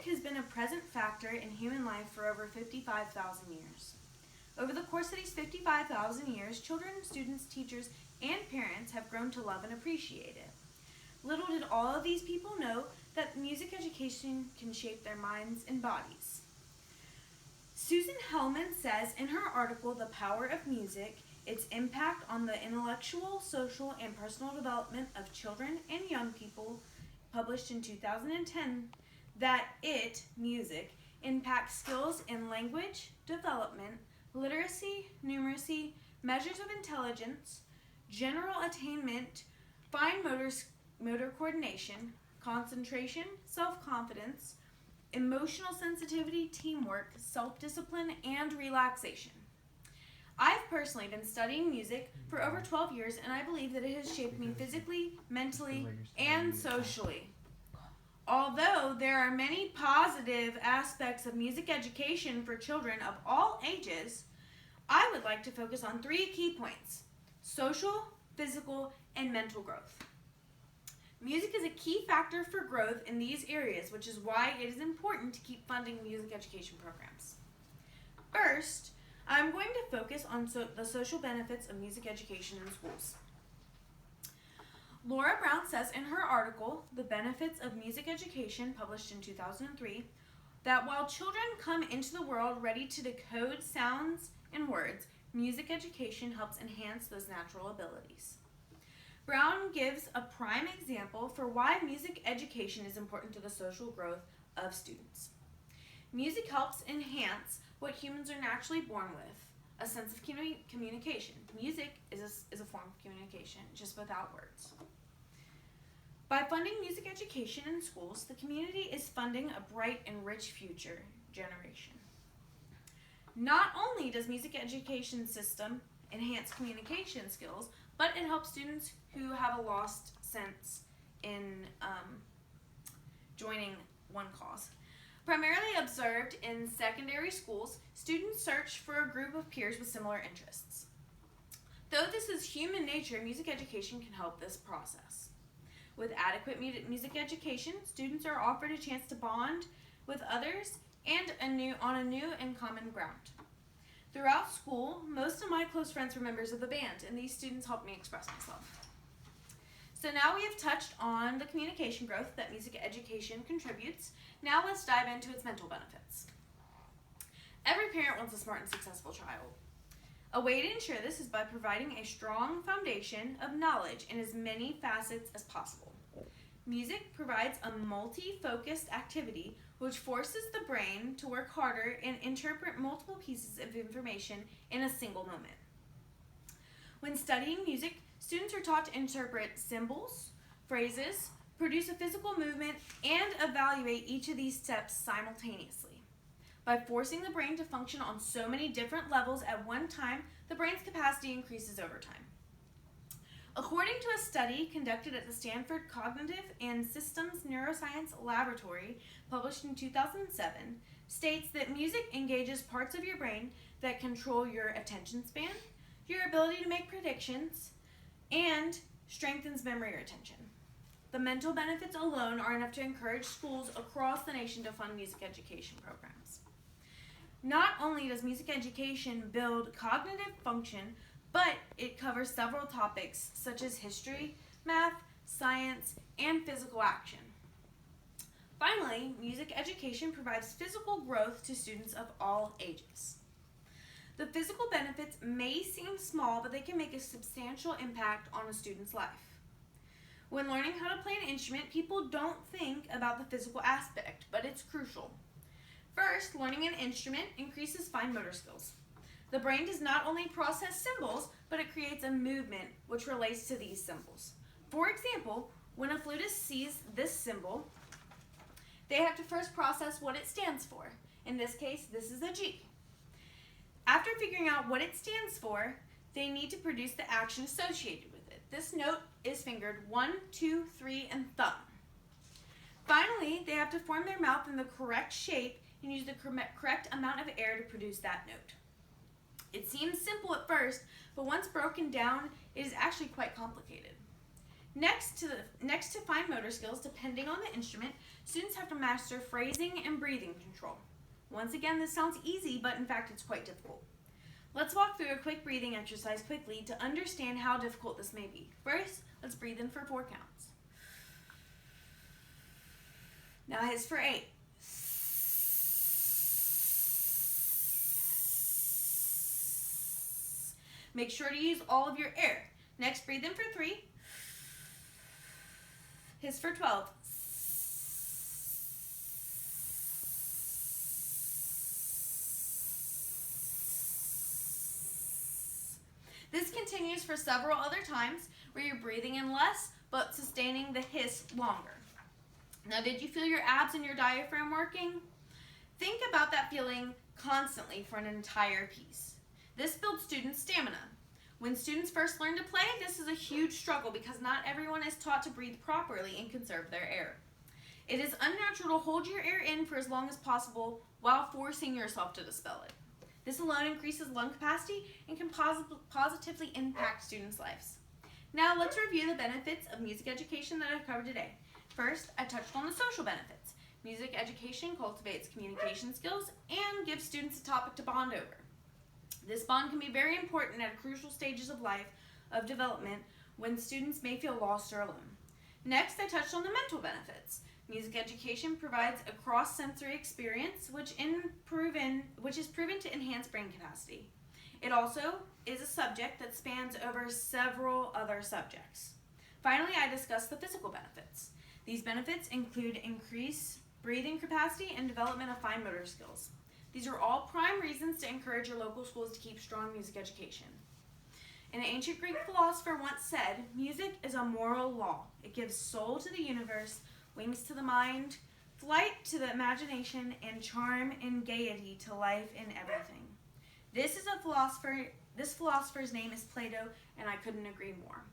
has been a present factor in human life for over 55,000 years. Over the course of these 55,000 years, children, students, teachers, and parents have grown to love and appreciate it. Little did all of these people know that music education can shape their minds and bodies. Susan Hellman says in her article, The Power of Music, its impact on the intellectual, social, and personal development of children and young people, published in 2010, that music, impacts skills in language development, literacy, numeracy, measures of intelligence, general attainment, fine motor coordination, concentration, self-confidence, emotional sensitivity, teamwork, self-discipline, and relaxation. I've personally been studying music for over 12 years, and I believe that it has shaped me physically, mentally, and socially. Although there are many positive aspects of music education for children of all ages, I would like to focus on 3 key points: social, physical, and mental growth. Music is a key factor for growth in these areas, which is why it is important to keep funding music education programs. First, I'm going to focus on the social benefits of music education in schools. Laura Brown says in her article, The Benefits of Music Education, published in 2003, that while children come into the world ready to decode sounds and words, music education helps enhance those natural abilities. Brown gives a prime example for why music education is important to the social growth of students. Music helps enhance what humans are naturally born with, a sense of communication. Music is a form of communication, just without words. By funding music education in schools, the community is funding a bright and rich future generation. Not only does music education system enhance communication skills, but it helps students who have a lost sense in joining one cause. Primarily observed in secondary schools, students search for a group of peers with similar interests. Though this is human nature, music education can help this process. With adequate music education, students are offered a chance to bond with others and on a new and common ground. Throughout school, most of my close friends were members of the band, and these students helped me express myself. So now we have touched on the communication growth that music education contributes. Now let's dive into its mental benefits. Every parent wants a smart and successful child. A way to ensure this is by providing a strong foundation of knowledge in as many facets as possible. Music provides a multi-focused activity which forces the brain to work harder and interpret multiple pieces of information in a single moment. When studying music, students are taught to interpret symbols, phrases, produce a physical movement, and evaluate each of these steps simultaneously. By forcing the brain to function on so many different levels at one time, the brain's capacity increases over time. According to a study conducted at the Stanford Cognitive and Systems Neuroscience Laboratory, published in 2007, states that music engages parts of your brain that control your attention span, your ability to make predictions, and strengthens memory retention. The mental benefits alone are enough to encourage schools across the nation to fund music education programs. Not only does music education build cognitive function, but it covers several topics such as history, math, science, and physical action. Finally, music education provides physical growth to students of all ages. The physical benefits may seem small, but they can make a substantial impact on a student's life. When learning how to play an instrument, people don't think about the physical aspect, but it's crucial. First, learning an instrument increases fine motor skills. The brain does not only process symbols, but it creates a movement which relates to these symbols. For example, when a flutist sees this symbol, they have to first process what it stands for. In this case, this is a G. After figuring out what it stands for, they need to produce the action associated with it. This note is fingered 1, 2, 3, and thumb. Finally, they have to form their mouth in the correct shape and use the correct amount of air to produce that note. It seems simple at first, but once broken down, it is actually quite complicated. Next to fine motor skills, depending on the instrument, Students have to master phrasing and breathing control. Once again, this sounds easy, but in fact it's quite difficult. Let's walk through a quick breathing exercise quickly to understand how difficult this may be. First, let's breathe in for 4 counts. Now hiss for 8. Make sure to use all of your air. Next, breathe in for 3. Hiss for 12. This continues for several other times where you're breathing in less but sustaining the hiss longer. Now, did you feel your abs and your diaphragm working? Think about that feeling constantly for an entire piece. This builds students' stamina. When students first learn to play, this is a huge struggle because not everyone is taught to breathe properly and conserve their air. It is unnatural to hold your air in for as long as possible while forcing yourself to expel it. This alone increases lung capacity and can positively impact students' lives. Now let's review the benefits of music education that I've covered today. First, I touched on the social benefits. Music education cultivates communication skills and gives students a topic to bond over. This bond can be very important at crucial stages of life of development when students may feel lost or alone. Next, I touched on the mental benefits. Music education provides a cross-sensory experience which is proven to enhance brain capacity. It also is a subject that spans over several other subjects. Finally, I discussed the physical benefits. These benefits include increased breathing capacity and development of fine motor skills. These are all prime reasons to encourage your local schools to keep strong music education. An ancient Greek philosopher once said, "Music is a moral law. It gives soul to the universe, wings to the mind, flight to the imagination, and charm and gaiety to life and everything." This philosopher's name is Plato, and I couldn't agree more.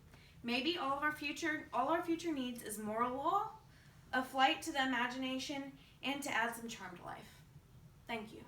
Maybe all our future needs is moral law, a flight to the imagination, and to add some charm to life. Thank you.